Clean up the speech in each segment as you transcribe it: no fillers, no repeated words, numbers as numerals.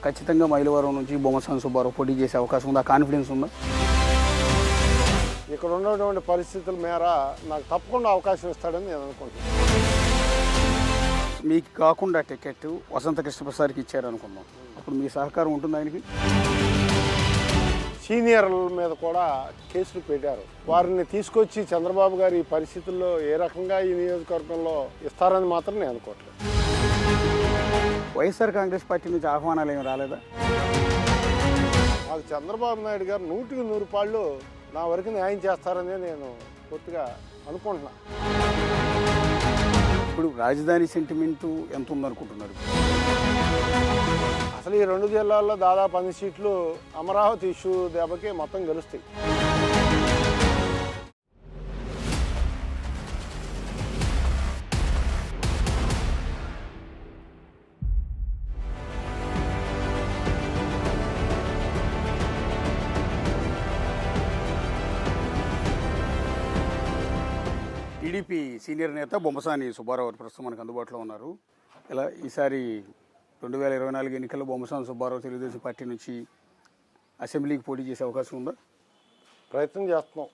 ఖచ్చితంగా మైలవరం నుంచి బొమ్మసాని సుబ్బారావు పోటీ చేసే అవకాశం ఉందా? కాన్ఫిడెన్స్ ఉందా? ఇక్కడ ఉన్నటువంటి పరిస్థితుల మేర నాకు తప్పకుండా అవకాశం ఇస్తాడని నేను అనుకుంటున్నాను. మీకు కాకుండా టికెట్ వసంత కృష్ణప్రసాద్కి ఇచ్చారనుకుందాం, అప్పుడు మీ సహకారం ఉంటుంది ఆయనకి? సీనియర్ల మీద కూడా కేసులు పెట్టారు. వారిని తీసుకొచ్చి చంద్రబాబు గారు ఈ పరిస్థితుల్లో ఏ రకంగా ఈ నియోజకవర్గంలో ఇస్తారని మాత్రం నేను అనుకోవట్లేదు. వైఎస్ఆర్ కాంగ్రెస్ పార్టీ నుంచి ఆహ్వానాలు ఏమి రాలేదా? మాకు చంద్రబాబు నాయుడు గారు 100కి 100 పాళ్ళు నా వరకు న్యాయం చేస్తారని నేను పూర్తిగా అనుకుంటున్నా. ఇప్పుడు రాజధాని సెంటిమెంటు ఎంత ఉందనుకుంటున్నారు? అసలు ఈ 2 జిల్లాల్లో దాదాపు 10 సీట్లు అమరావతి ఇష్యూ దెబ్బకి మొత్తం గెలుస్తాయి. టీడీపీ సీనియర్ నేత బొమ్మసాని సుబ్బారావు ప్రస్తుతం మనకు అందుబాటులో ఉన్నారు. ఇలా ఈసారి 2024 ఎన్నికల్లో బొమ్మసాని సుబ్బారావు తెలుగుదేశం పార్టీ నుంచి అసెంబ్లీకి పోటీ చేసే అవకాశం ఉందా? ప్రయత్నం చేస్తున్నాం.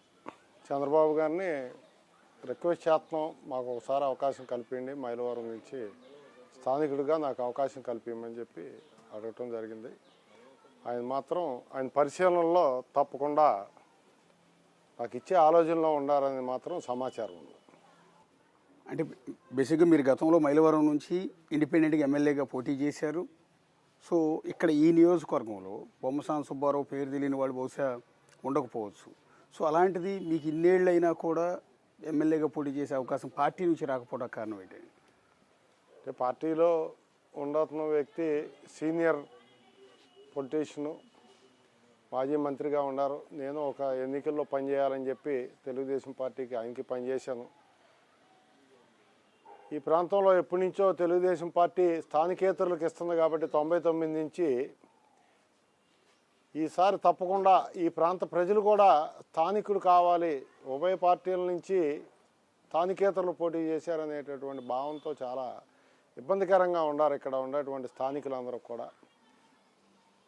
చంద్రబాబు గారిని రిక్వెస్ట్ చేస్తున్నాం, మాకు ఒకసారి అవకాశం కల్పించండి, మైలవరం నుంచి స్థానికుడిగా నాకు అవకాశం కల్పించమని చెప్పి అడగటం జరిగింది. ఆయన మాత్రం ఆయన పరిశీలనలో తప్పకుండా నాకు ఇచ్చే ఆలోచనలో ఉండాలని మాత్రం సమాచారం ఉంది. అంటే బేసిక్గా మీరు గతంలో మైలవరం నుంచి ఇండిపెండెంట్గా ఎమ్మెల్యేగా పోటీ చేశారు. సో ఇక్కడ ఈ నియోజకవర్గంలో బొమ్మసాని సుబ్బారావు పేరు తెలియని వాళ్ళు బహుశా ఉండకపోవచ్చు. సో అలాంటిది మీకు ఇన్నేళ్ళు అయినా కూడా ఎమ్మెల్యేగా పోటీ చేసే అవకాశం పార్టీ నుంచి రాకపోవడం కారణం ఏంటి? అంటే పార్టీలో ఉండతున్న వ్యక్తి సీనియర్ పొలిటీషియను, మాజీ మంత్రిగా ఉన్నారు. నేను ఒక ఎన్నికల్లో పనిచేయాలని చెప్పి తెలుగుదేశం పార్టీకి ఆయనకి పనిచేశాను. ఈ ప్రాంతంలో ఎప్పటి నుంచో తెలుగుదేశం పార్టీ స్థానికేతరులకు ఇస్తుంది కాబట్టి 99 నుంచి ఈసారి తప్పకుండా ఈ ప్రాంత ప్రజలు కూడా స్థానికుడు కావాలి, ఉభయ పార్టీల నుంచి స్థానికేతరులు పోటీ చేశారనేటటువంటి భావంతో చాలా ఇబ్బందికరంగా ఉన్నారు ఇక్కడ ఉండేటువంటి స్థానికులందరూ కూడా.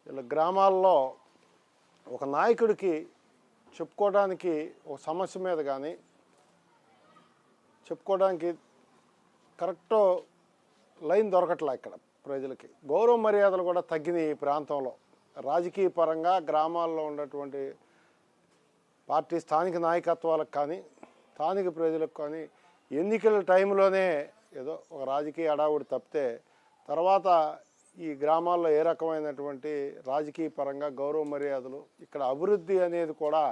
ఇలా గ్రామాల్లో ఒక నాయకుడికి చెప్పుకోవడానికి ఒక సమస్య మీద కానీ చెప్పుకోవడానికి కరెక్ట్ లైన్ దొరకట్లా. ఇక్కడ ప్రజలకి గౌరవ మర్యాదలు కూడా తగ్గినాయి. ఈ ప్రాంతంలో రాజకీయ పరంగా గ్రామాల్లో ఉన్నటువంటి పార్టీ స్థానిక నాయకత్వాలకు కానీ స్థానిక ప్రజలకు కానీ ఎన్నికల టైంలోనే ఏదో ఒక రాజకీయ అడావుడి తప్పితే తర్వాత ఈ గ్రామాల్లో ఏ రకమైనటువంటి రాజకీయ పరంగా గౌరవ మర్యాదలు, ఇక్కడ అభివృద్ధి అనేది కూడా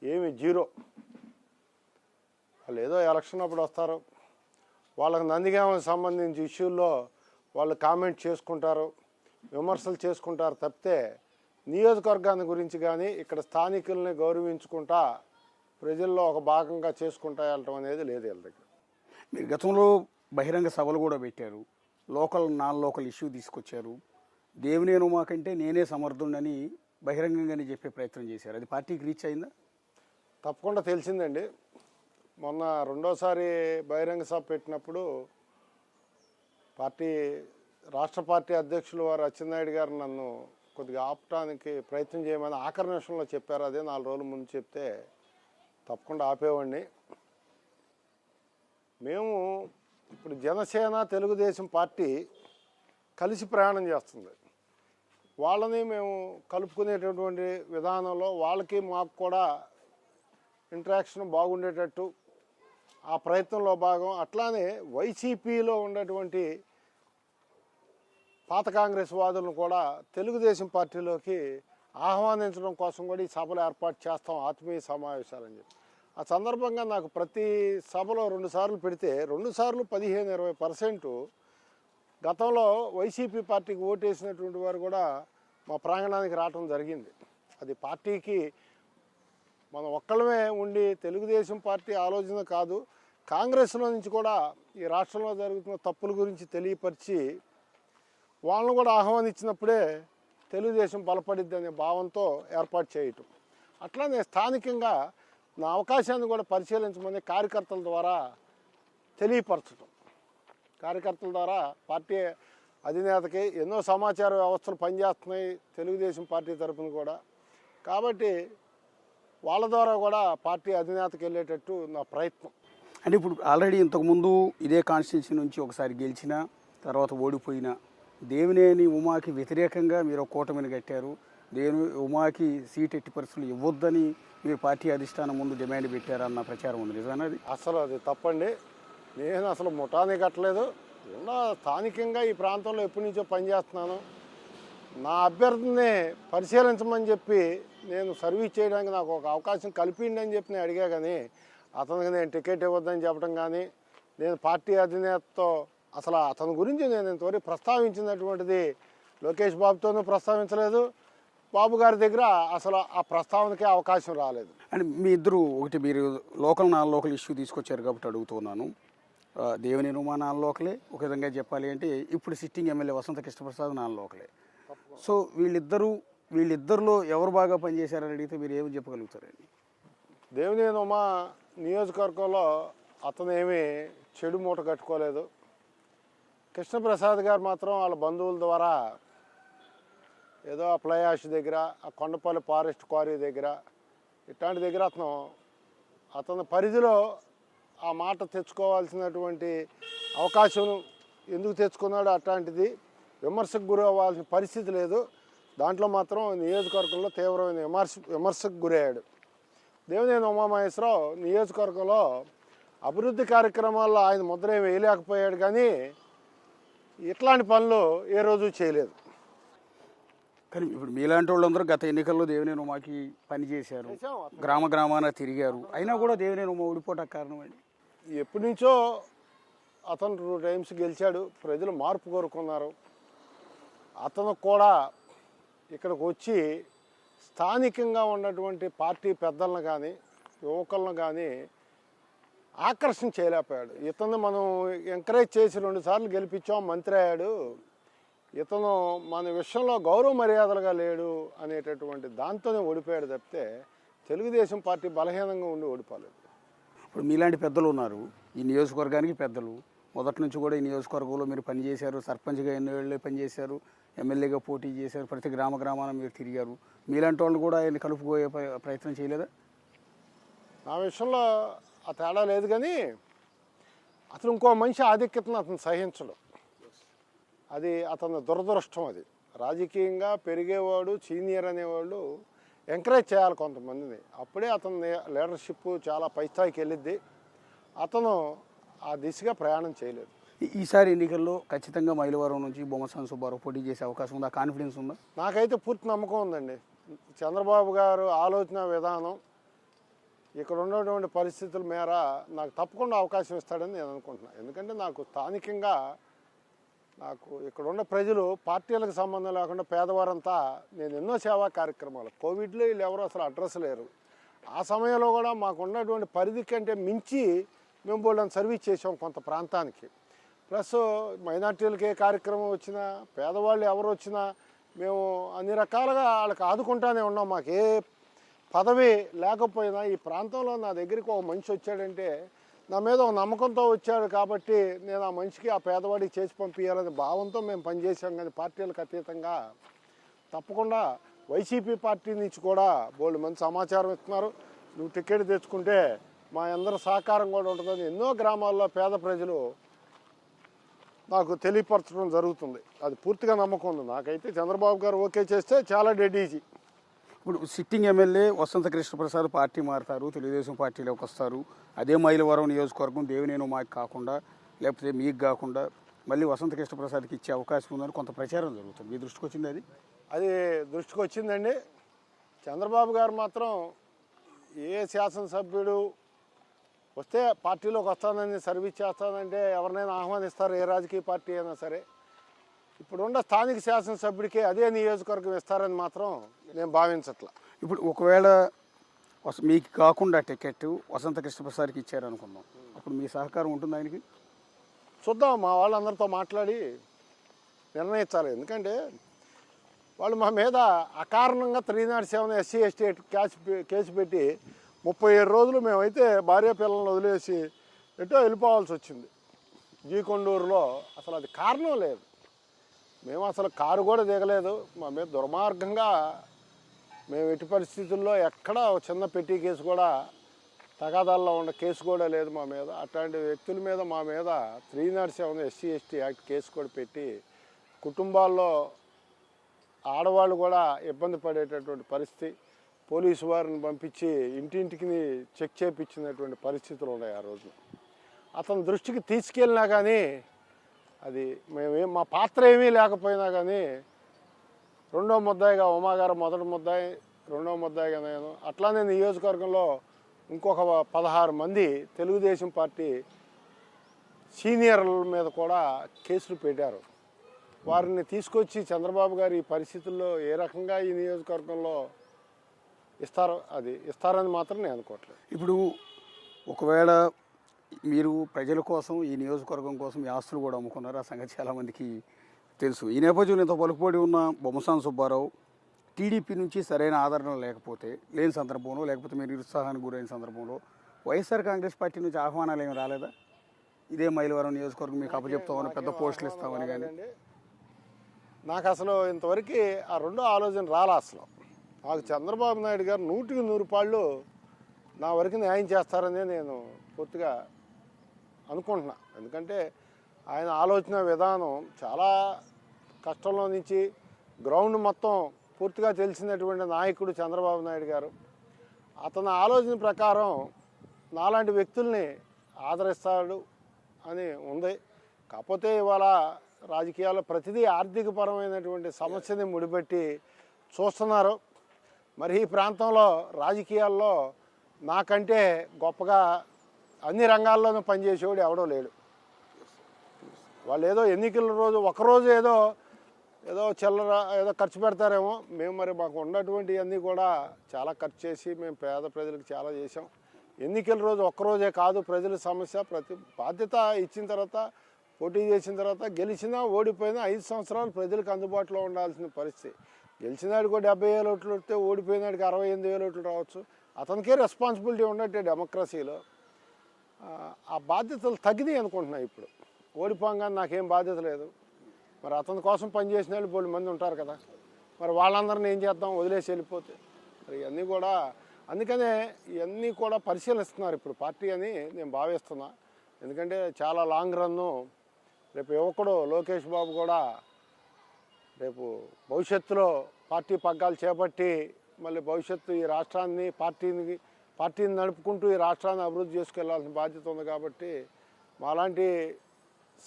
ఏమి జీరో. వాళ్ళు ఏదో ఎలక్షన్ అప్పుడు వస్తారు, వాళ్ళకి నందిగామకు సంబంధించి ఇష్యూల్లో వాళ్ళు కామెంట్ చేసుకుంటారు, విమర్శలు చేసుకుంటారు తప్పితే నియోజకవర్గాన్ని గురించి కానీ ఇక్కడ స్థానికుల్ని గౌరవించుకుంటా ప్రజల్లో ఒక భాగంగా చేసుకుంటా వెళ్ళటం అనేది లేదు వీళ్ళ దగ్గర. మీరు గతంలో బహిరంగ సభలు కూడా పెట్టారు, నాన్ లోకల్ ఇష్యూ తీసుకొచ్చారు. దేవినేను మాకంటే నేనే సమర్థుడని బహిరంగంగానే చెప్పే ప్రయత్నం చేశారు. అది పార్టీకి రీచ్ అయిందా? తప్పకుండా తెలిసిందండి. మొన్న రెండోసారి బహిరంగ సభ పెట్టినప్పుడు రాష్ట్ర పార్టీ అధ్యక్షులు వారు అచ్చెన్నాయుడు గారు నన్ను కొద్దిగా ఆపటానికి ప్రయత్నం చేయమని ఆఖరి నిమిషంలో చెప్పారు. అదే 4 రోజుల ముందు చెప్తే తప్పకుండా ఆపేవాడిని. మేము ఇప్పుడు జనసేన తెలుగుదేశం పార్టీ కలిసి ప్రయాణం చేస్తుంది. వాళ్ళని మేము కలుపుకునేటటువంటి విధానంలో వాళ్ళకి మాకు కూడా ఇంటరాక్షన్ బాగుండేటట్టు ఆ ప్రయత్నంలో భాగం. అట్లానే వైసీపీలో ఉన్నటువంటి పాత కాంగ్రెస్ వాదులను కూడా తెలుగుదేశం పార్టీలోకి ఆహ్వానించడం కోసం కూడా ఈ సభలు ఏర్పాటు చేస్తాం, ఆత్మీయ సమావేశాలని చెప్పి. ఆ సందర్భంగా నాకు ప్రతి సభలో 2 సార్లు పెడితే 2 సార్లు 15-20% గతంలో వైసీపీ పార్టీకి ఓటేసినటువంటి వారు కూడా మా ప్రాంగణానికి రావడం జరిగింది. అది పార్టీకి మనం ఒక్కళ్ళమే ఉండి తెలుగుదేశం పార్టీ ఆలోచన కాదు, కాంగ్రెస్లో నుంచి కూడా ఈ రాష్ట్రంలో జరుగుతున్న తప్పుల గురించి తెలియపరిచి వాళ్ళను కూడా ఆహ్వానించినప్పుడే తెలుగుదేశం బలపడిద్ది అనే భావంతో ఏర్పాటు చేయటం. అట్లానే స్థానికంగా నా అవకాశాన్ని కూడా పరిశీలించమని కార్యకర్తల ద్వారా తెలియపరచడం, కార్యకర్తల ద్వారా పార్టీ అధినేతకి ఎన్నో సమాచార వ్యవస్థలు పనిచేస్తున్నాయి తెలుగుదేశం పార్టీ తరఫున కూడా. కాబట్టి వాళ్ళ ద్వారా కూడా పార్టీ అధినేతకి వెళ్ళేటట్టు నా ప్రయత్నం. అంటే ఇప్పుడు ఆల్రెడీ ఇంతకుముందు ఇదే కాన్స్టిట్యున్సీ నుంచి ఒకసారి గెలిచిన తర్వాత ఓడిపోయిన దేవినేని ఉమాకి వ్యతిరేకంగా మీరు ఒక కూటమిని కట్టారు. ఉమాకి సీట్ ఎట్టి పరిస్థితులు ఇవ్వొద్దని మీరు పార్టీ అధిష్టానం ముందు డిమాండ్ పెట్టారన్న ప్రచారం ఉంది, నిజమేనా అది? అసలు అది తప్పండి. నేను అసలు ముఠాని కట్టలేదు. స్థానికంగా ఈ ప్రాంతంలో ఎప్పటి నుంచో పనిచేస్తున్నాను. నా అభ్యర్థిని పరిశీలించమని చెప్పి నేను సర్వీస్ చేయడానికి నాకు ఒక అవకాశం కల్పిండి అని చెప్పి నేను అడిగా, కానీ అతనికి నేను టికెట్ ఇవ్వద్దని చెప్పడం కానీ, నేను పార్టీ అధినేతతో అసలు అతని గురించి నేను ఇంతవరకు ప్రస్తావించినటువంటిది లోకేష్ బాబుతోనూ ప్రస్తావించలేదు. బాబు గారి దగ్గర అసలు ఆ ప్రస్తావనకే అవకాశం రాలేదు. అండ్ మీ ఇద్దరు ఒకటి మీరు లోకల్ నాన్ లోకల్ ఇష్యూ తీసుకొచ్చారు కాబట్టి అడుగుతున్నాను. దేవినేని ఉమా నాన్ లోకలే, ఒక విధంగా చెప్పాలి అంటే ఇప్పుడు సిట్టింగ్ ఎమ్మెల్యే వసంత కృష్ణప్రసాద్ నాన్ లోకలే. సో వీళ్ళిద్దరిలో ఎవరు బాగా పనిచేశారని అడిగితే మీరు ఏమి చెప్పగలుగుతారండి? దేవినేని ఉమా నియోజకవర్గంలో అతను ఏమీ చెడు మూట కట్టుకోలేదు. కృష్ణప్రసాద్ గారు మాత్రం వాళ్ళ బంధువుల ద్వారా ఏదో ఆ ఫ్లై యాష్ దగ్గర, ఆ కొండపల్లి ఫారెస్ట్ క్వారీ దగ్గర, ఇట్లాంటి దగ్గర అతని పరిధిలో ఆ మాట తెచ్చుకోవాల్సినటువంటి అవకాశం ఎందుకు తెచ్చుకున్నాడో అట్లాంటిది విమర్శకు గురి అవ్వాల్సిన పరిస్థితి లేదు. దాంట్లో మాత్రం నియోజకవర్గంలో తీవ్రమైన విమర్శకు గురయ్యాడు. దేవినేని ఉమామహేశ్వరరావు నియోజకవర్గంలో అభివృద్ధి కార్యక్రమాల్లో ఆయన ముద్ర ఏమి వేయలేకపోయాడు, కానీ ఇట్లాంటి పనులు ఏ రోజు చేయలేదు. కానీ ఇప్పుడు మీలాంటి వాళ్ళందరూ గత ఎన్నికల్లో దేవినేని ఉమాకి పనిచేశారు, గ్రామాన తిరిగారు, అయినా కూడా దేవినేని ఉమా ఓడిపోవడానికి కారణం అండి. ఎప్పటి నుంచో అతను 2 టైమ్స్ గెలిచాడు. ప్రజలు మార్పు కోరుకున్నారు. అతను కూడా ఇక్కడికి వచ్చి స్థానికంగా ఉన్నటువంటి పార్టీ పెద్దలను కానీ యువకులను కానీ ఆకర్షణ చేయలేకపోయాడు. ఇతను మనం ఎంకరేజ్ చేసి 2 సార్లు గెలిపించాం, మంత్రి అయ్యాడు, ఇతను మన విషయంలో గౌరవ మర్యాదలుగా లేడు అనేటటువంటి దాంతోనే ఓడిపోయాడు తప్పితే తెలుగుదేశం పార్టీ బలహీనంగా ఉండి ఓడిపోలేదు. ఇప్పుడు మీలాంటి పెద్దలు ఉన్నారు ఈ నియోజకవర్గానికి, పెద్దలు మొదటి నుంచి కూడా ఈ నియోజకవర్గంలో మీరు పనిచేశారు, సర్పంచ్గా ఎన్నో ఏళ్ళే పనిచేశారు, ఎమ్మెల్యేగా పోటీ చేశారు, ప్రతి గ్రామాన మీరు తిరిగారు. మీలాంటి వాళ్ళు కూడా ఆయన కలుపుకోయే ప్రయత్నం చేయలేదా? నా విషయంలో ఆ తేడా లేదు, కానీ అతను ఇంకో మనిషి ఆధిక్యతను అతను సహించడు. అది అతని దురదృష్టం. అది రాజకీయంగా పెరిగేవాడు సీనియర్ అనేవాళ్ళు ఎంకరేజ్ చేయాలి కొంతమందిని, అప్పుడే అతని లీడర్షిప్ చాలా పై స్థాయికి వెళ్ళిద్ది. అతను ఆ దిశగా ప్రయాణం చేయలేదు. ఈసారి ఎన్నికల్లో ఖచ్చితంగా మైలవరం నుంచి బొమ్మసాని సుబ్బారావు పోటీ చేసే అవకాశం ఉందా? కాన్ఫిడెన్స్ ఉందా? నాకైతే పూర్తి నమ్మకం ఉందండి. చంద్రబాబు గారు ఆలోచన విధానం, ఇక్కడ ఉన్నటువంటి పరిస్థితుల మేర నాకు తప్పకుండా అవకాశం ఇస్తాడని నేను అనుకుంటున్నాను. ఎందుకంటే నాకు స్థానికంగా ఇక్కడ ఉన్న ప్రజలు పార్టీలకు సంబంధం లేకుండా పేదవారంతా నేను ఎన్నో సేవా కార్యక్రమాలు, కోవిడ్లో వీళ్ళు ఎవరు అసలు అడ్రస్ లేరు, ఆ సమయంలో కూడా మాకు ఉన్నటువంటి పరిధి కంటే మించి మేము బోల్డని సర్వీస్ చేసాం కొంత ప్రాంతానికి. ప్లస్ మైనార్టీలకి ఏ కార్యక్రమం వచ్చినా, పేదవాళ్ళు ఎవరు వచ్చినా మేము అన్ని రకాలుగా వాళ్ళకి ఆదుకుంటానే ఉన్నాం. మాకు ఏ పదవి లేకపోయినా ఈ ప్రాంతంలో నా దగ్గరికి ఒక మనిషి వచ్చాడంటే నా మీద ఒక నమ్మకంతో వచ్చాడు కాబట్టి నేను ఆ మనిషికి, ఆ పేదవాడికి చేసి పంపించాలనే భావంతో మేము పనిచేసాం. కానీ పార్టీలకు అతీతంగా తప్పకుండా వైసీపీ పార్టీ నుంచి కూడా బోల్డ్ మంది సమాచారం ఇస్తున్నారు. నువ్వు టికెట్ తెచ్చుకుంటే మా అందరి సహకారం కూడా ఉంటుందని ఎన్నో గ్రామాల్లో పేద ప్రజలు నాకు తెలియపరచడం జరుగుతుంది. అది పూర్తిగా నమ్మకం ఉంది. నాకైతే చంద్రబాబు గారు ఓకే చేస్తే చాలా డెడ్ ఈజీ. ఇప్పుడు సిట్టింగ్ ఎమ్మెల్యే వసంత కృష్ణప్రసాద్ పార్టీ మారుతారు, తెలుగుదేశం పార్టీలోకి వస్తారు. అదే మైలవరం నియోజకవర్గం దేవినేని ఉమాకి కాకుండా, లేకపోతే మీకు కాకుండా మళ్ళీ వసంత కృష్ణప్రసాద్కి ఇచ్చే అవకాశం ఉందని కొంత ప్రచారం జరుగుతుంది. మీ దృష్టికి వచ్చింది అది? అది దృష్టికి వచ్చిందండి. చంద్రబాబు గారు మాత్రం ఏ శాసనసభ్యుడు వస్తే పార్టీలోకి వస్తానని, సర్వీస్ చేస్తానంటే ఎవరినైనా ఆహ్వానిస్తారు, ఏ రాజకీయ పార్టీ అయినా సరే. ఇప్పుడున్న స్థానిక శాసనసభ్యుడికి అదే నియోజకవర్గం ఇస్తారని మాత్రం నేను భావించట్లా. ఇప్పుడు ఒకవేళ మీకు కాకుండా టికెట్ వసంత కృష్ణప్రసాద్కి ఇచ్చారనుకుందాం, అప్పుడు మీ సహకారం ఉంటుంది ఆయనకి? చూద్దాం, మా వాళ్ళందరితో మాట్లాడి నిర్ణయించాలి. ఎందుకంటే వాళ్ళు మా మీద అకారణంగా 307 SC ST కేసు పెట్టి 37 రోజులు మేమైతే భార్య పిల్లలను వదిలేసి ఎటో వెళ్ళిపోవాల్సి వచ్చింది. జీకొండూరులో అసలు అది కారణం లేదు. మేము అసలు కారు కూడా దిగలేదు. మా మీద దుర్మార్గంగా మేము ఎట్టి పరిస్థితుల్లో ఎక్కడా ఒక చిన్న పెట్టి కేసు కూడా, తగాదాల్లో ఉన్న కేసు కూడా లేదు మా మీద. అట్లాంటి వ్యక్తుల మీద మా మీద 307 SC/ST యాక్ట్ కేసు కూడా పెట్టి కుటుంబాల్లో ఆడవాళ్ళు కూడా ఇబ్బంది పడేటటువంటి పరిస్థితి, పోలీసు వారిని పంపించి ఇంటింటికి చెక్ చేయించినటువంటి పరిస్థితులు ఉన్నాయి ఆ రోజు. అతని దృష్టికి తీసుకెళ్ళినా కానీ అది మా పాత్ర ఏమీ లేకపోయినా కానీ రెండో ముద్దాయిగా ఉమాగారు, మొదటి ముద్దాయి, రెండో ముద్దాయిగా నేను, అట్లానే నియోజకవర్గంలో ఇంకొక 16 మంది తెలుగుదేశం పార్టీ సీనియర్ల మీద కూడా కేసులు పెట్టారు. వారిని తీసుకొచ్చి చంద్రబాబు గారు ఈ పరిస్థితుల్లో ఏ రకంగా ఈ నియోజకవర్గంలో ఇస్తారని మాత్రం నేను అనుకోవట్లేదు. ఇప్పుడు ఒకవేళ మీరు ప్రజల కోసం, ఈ నియోజకవర్గం కోసం ఈ ఆస్తులు కూడా అమ్ముకున్నారు, ఆ సంగతి చాలామందికి తెలుసు. ఈ నేపథ్యంలో ఇంత పలుకుబడి ఉన్న బొమ్మసాని సుబ్బారావు టీడీపీ నుంచి సరైన ఆదరణ లేని సందర్భంలో, లేకపోతే మీరు నిరుత్సాహానికి గురైన సందర్భంలో వైఎస్ఆర్ కాంగ్రెస్ పార్టీ నుంచి ఆహ్వానాలు ఏమి రాలేదా? ఇదే మైలవరం నియోజకవర్గం మీకు అప్పచెప్తామని, పెద్ద పోస్టులు ఇస్తామని. కానీ నాకు అసలు ఇంతవరకు ఆ రెండో ఆలోచన రాలా. అసలు నాకు చంద్రబాబు నాయుడు గారు 100కి 100 పాళ్ళు నా వరకు న్యాయం చేస్తారని నేను పూర్తిగా అనుకుంటున్నా. ఎందుకంటే ఆయన ఆలోచన విధానం చాలా కష్టంలో నుంచి గ్రౌండ్ మొత్తం పూర్తిగా తెలిసినటువంటి నాయకుడు చంద్రబాబు నాయుడు గారు. అతని ఆలోచన ప్రకారం నాలాంటి వ్యక్తుల్ని ఆదరిస్తాడు అని ఉంది. కాకపోతే ఇవాళ రాజకీయాల్లో ప్రతిదీ ఆర్థికపరమైనటువంటి సమస్యని ముడిపెట్టి చూస్తున్నారు. మరి ఈ ప్రాంతంలో రాజకీయాల్లో నాకంటే గొప్పగా అన్ని రంగాల్లోనూ పనిచేసేవాడు ఎవడో లేడు. వాళ్ళు ఏదో ఎన్నికల రోజు ఒకరోజు ఏదో చిల్లర ఏదో ఖర్చు పెడతారేమో. మేము మరి మాకు ఉన్నటువంటి అన్నీ కూడా చాలా ఖర్చు చేసి మేము పేద ప్రజలకు చాలా చేసాం. ఎన్నికల రోజు ఒక్కరోజే కాదు, ప్రజల సమస్య ప్రతి బాధ్యత ఇచ్చిన తర్వాత, పోటీ చేసిన తర్వాత, గెలిచినా ఓడిపోయినా 5 సంవత్సరాలు ప్రజలకు అందుబాటులో ఉండాల్సిన పరిస్థితి. గెలిచినాడికి 70,000 ఓట్లు వస్తే ఓడిపోయినాడికి 68,000 ఓట్లు రావచ్చు. అతనికే రెస్పాన్సిబిలిటీ ఉన్నట్టే డెమోక్రసీలో. ఆ బాధ్యతలు తగ్గినాయి అనుకుంటున్నాయి ఇప్పుడు. ఓడిపోగానే నాకేం బాధ్యత లేదు. మరి అతని కోసం పనిచేసిన వాళ్ళు 10 మంది ఉంటారు కదా, మరి వాళ్ళందరినీ ఏం చేద్దాం, వదిలేసి వెళ్ళిపోతే. మరి ఇవన్నీ కూడా అందుకనే ఇవన్నీ కూడా పరిశీలిస్తున్నారు ఇప్పుడు పార్టీ అని నేను భావిస్తున్నా. ఎందుకంటే చాలా లాంగ్ రన్ను. రేపు యువకుడు లోకేష్ బాబు కూడా రేపు భవిష్యత్తులో పార్టీ పగ్గాలు చేపట్టి మళ్ళీ భవిష్యత్తు ఈ రాష్ట్రాన్ని పార్టీని నడుపుకుంటూ ఈ రాష్ట్రాన్ని అభివృద్ధి చేసుకెళ్లాల్సిన బాధ్యత ఉంది. కాబట్టి మాలాంటి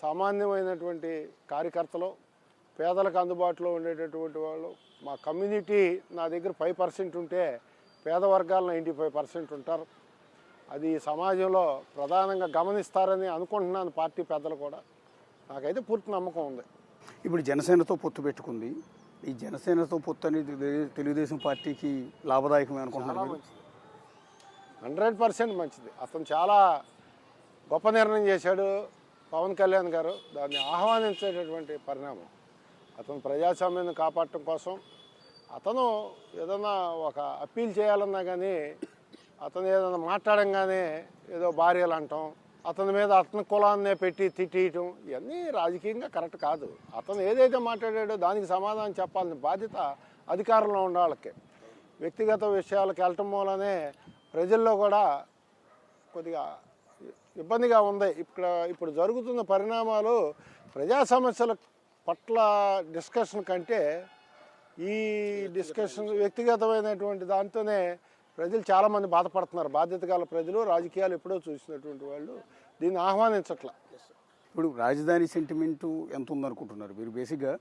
సామాన్యమైనటువంటి కార్యకర్తలు, పేదలకు అందుబాటులో ఉండేటటువంటి వాళ్ళు, మా కమ్యూనిటీ నా దగ్గర 5% ఉంటే పేద వర్గాలు 95% ఉంటారు. అది సమాజంలో ప్రధానంగా గమనిస్తారని అనుకుంటున్నాను. పార్టీ పెద్దలు కూడా నాకైతే పూర్తి నమ్మకం ఉంది. ఇప్పుడు జనసేనతో పొత్తు పెట్టుకుంది. ఈ జనసేనతో పొత్తు అనేది తెలుగుదేశం పార్టీకి లాభదాయకమే అనుకుంటున్నారు? 100% మంచిది. అతను చాలా గొప్ప నిర్ణయం చేశాడు పవన్ కళ్యాణ్ గారు. దాన్ని ఆహ్వానించేటటువంటి పరిణామం. అతను ప్రజాస్వామ్యాన్ని కాపాడటం కోసం అతను ఏదన్నా ఒక అప్పీల్ చేయాలన్నా కానీ, అతను ఏదైనా మాట్లాడంగానే ఏదో భార్యలు అంటాం, అతని మీద అతని కులాన్నే పెట్టి తిట్టేయటం, ఇవన్నీ రాజకీయంగా కరెక్ట్ కాదు. అతను ఏదైతే మాట్లాడాడో దానికి సమాధానం చెప్పాల్సిన బాధ్యత అధికారంలో ఉన్న వాళ్ళకి. వ్యక్తిగత విషయాలకు వెళ్ళటం మూలనే ప్రజల్లో కూడా కొద్దిగా ఇబ్బందిగా ఉంది. ఇప్పుడు జరుగుతున్న పరిణామాలు ప్రజా సమస్యల పట్ల డిస్కషన్ కంటే ఈ డిస్కషన్ వ్యక్తిగతమైనటువంటి దాంతోనే ప్రజలు చాలామంది బాధపడుతున్నారు. బాధ్యత గల ప్రజలు, రాజకీయాలు ఎప్పుడో చూసినటువంటి వాళ్ళు దీన్ని ఆహ్వానించట్లా. ఇప్పుడు రాజధాని సెంటిమెంటు ఎంత ఉందనుకుంటున్నారు మీరు? బేసిక్గా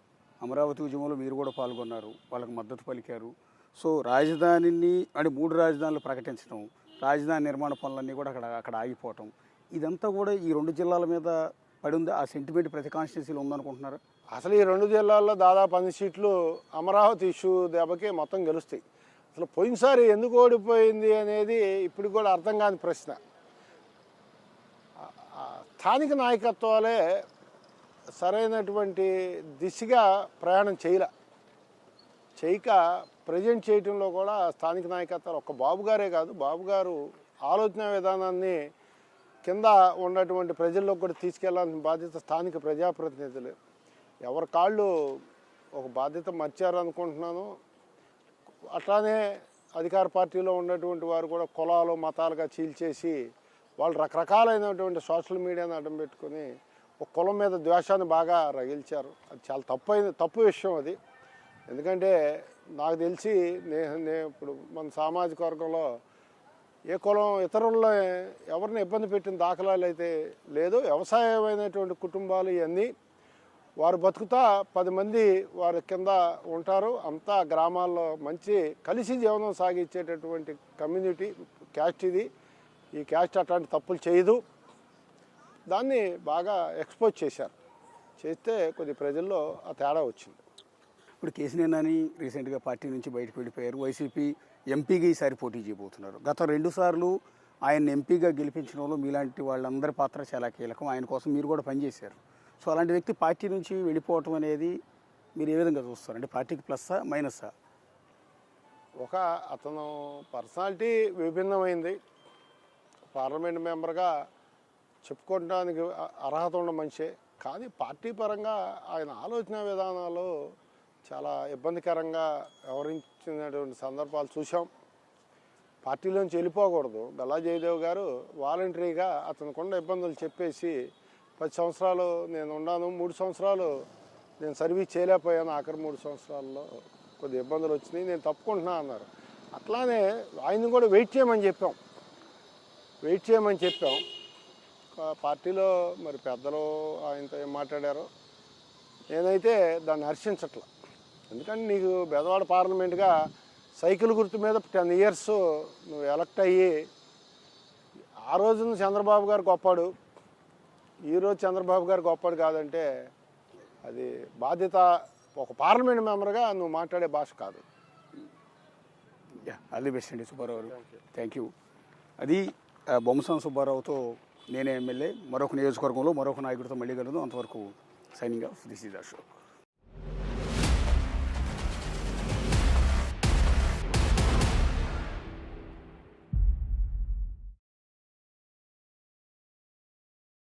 అమరావతి ఉద్యమంలో మీరు కూడా పాల్గొన్నారు, వాళ్ళకి మద్దతు పలికారు. సో రాజధానిని అంటే 3 రాజధానులు ప్రకటించడం, రాజధాని నిర్మాణ పనులన్నీ కూడా అక్కడ ఆగిపోవటం, ఇదంతా కూడా ఈ 2 జిల్లాల మీద పడి ఉంది. ఆ సెంటిమెంట్ ప్రతి కాన్స్టిట్యున్సీలో ఉందనుకుంటున్నారు? అసలు ఈ 2 జిల్లాల్లో దాదాపు 10 సీట్లు అమరావతి ఇష్యూ దెబ్బకి మొత్తం గెలుస్తాయి. అసలు పోయినసారి ఎందుకు ఓడిపోయింది అనేది ఇప్పుడు కూడా అర్థం కాని ప్రశ్న. స్థానిక నాయకత్వాలే సరైనటువంటి దిశగా ప్రయాణం చేయక ప్రజెంట్ చేయటంలో కూడా స్థానిక నాయకత్వాలు ఒక్క బాబు గారే కాదు, బాబు గారు ఆలోచన విధానాన్ని కింద ఉన్నటువంటి ప్రజల్లో కూడా తీసుకెళ్లాల్సిన బాధ్యత స్థానిక ప్రజాప్రతినిధులు. ఎవరి కాళ్ళు ఒక బాధ్యత మర్చారు అనుకుంటున్నాను. అట్లానే అధికార పార్టీలో ఉన్నటువంటి వారు కూడా కులాలు మతాలుగా చీల్చేసి వాళ్ళు రకరకాలైనటువంటి సోషల్ మీడియాని అడ్డం పెట్టుకొని ఒక కులం మీద ద్వేషాన్ని బాగా రగిల్చారు. అది చాలా తప్పు విషయం అది. ఎందుకంటే నాకు తెలిసి నేను ఇప్పుడు మన సామాజిక వర్గంలో ఏ కులం ఇతరుల్లో ఎవరిని ఇబ్బంది పెట్టిన దాఖలాలు అయితే లేదు. వ్యవసాయమైనటువంటి కుటుంబాలు ఇవన్నీ వారు బతుకుతా 10 మంది వారి కింద ఉంటారు. అంతా గ్రామాల్లో మంచి కలిసి జీవనం సాగించేటటువంటి కమ్యూనిటీ క్యాస్ట్ ఇది. ఈ క్యాస్ట్ అట్లాంటి తప్పులు చేయదు. దాన్ని బాగా ఎక్స్పోజ్ చేశారు. చేస్తే కొద్ది ప్రజల్లో ఆ తేడా వచ్చింది. ఇప్పుడు కేసీఆర్ నాని రీసెంట్గా పార్టీ నుంచి బయటకు వెళ్ళిపోయారు. వైసీపీ ఎంపీగా ఈసారి పోటీ చేయబోతున్నారు. గత 2 సార్లు ఆయన ఎంపీగా గెలిపించడంలో మీలాంటి వాళ్ళందరి పాత్ర చాలా కీలకం. ఆయన కోసం మీరు కూడా పనిచేశారు. సో అలాంటి వ్యక్తి పార్టీ నుంచి వెళ్ళిపోవటం అనేది మీరు ఏ విధంగా చూస్తారు? అంటే పార్టీకి ప్లస్సా మైనస్సా? అతను పర్సనాలిటీ విభిన్నమైంది. పార్లమెంట్ మెంబర్గా చెప్పుకోవడానికి అర్హత ఉన్న మనిషే. కానీ పార్టీ పరంగా ఆయన ఆలోచన విధానాలు చాలా ఇబ్బందికరంగా వ్యవహరించినటువంటి సందర్భాలు చూసాం. పార్టీలోంచి వెళ్ళిపోకూడదు. గల్లా జయదేవ్ గారు వాలంటరీగా అతనికున్న ఇబ్బందులు చెప్పేసి 10 సంవత్సరాలు నేను ఉన్నాను, 3 సంవత్సరాలు నేను సర్వీస్ చేయలేకపోయాను, ఆఖరి 3 సంవత్సరాల్లో కొద్ది ఇబ్బందులు వచ్చినాయి, నేను తప్పుకుంటున్నా అన్నారు. అట్లానే ఆయన్ని కూడా వెయిట్ చేయమని చెప్పాం. పార్టీలో మరి పెద్దలు ఆయనతో ఏం మాట్లాడారో నేనైతే దాన్ని హర్షించట్లా. ఎందుకంటే నీకు బెదవాడ పార్లమెంట్గా సైకిల్ గుర్తు మీద 10 ఇయర్స్ నువ్వు ఎలక్ట్ అయ్యి ఆ రోజున చంద్రబాబు గారు గొప్పాడు, ఈరోజు చంద్రబాబు గారు గొప్పడు కాదంటే అది బాధ్యత. ఒక పార్లమెంట్ మెంబర్గా నువ్వు మాట్లాడే భాష కాదు. ఆల్ ది బెస్ట్ అండి సుబ్బారావు గారు. Thank you. అది బొమ్మసాని సుబ్బారావుతో నేనే ఎమ్మెల్యే. మరొక నియోజకవర్గంలో మరొక నాయకుడితో మళ్ళీ కలదు. అంతవరకు signing off. This is Ashok.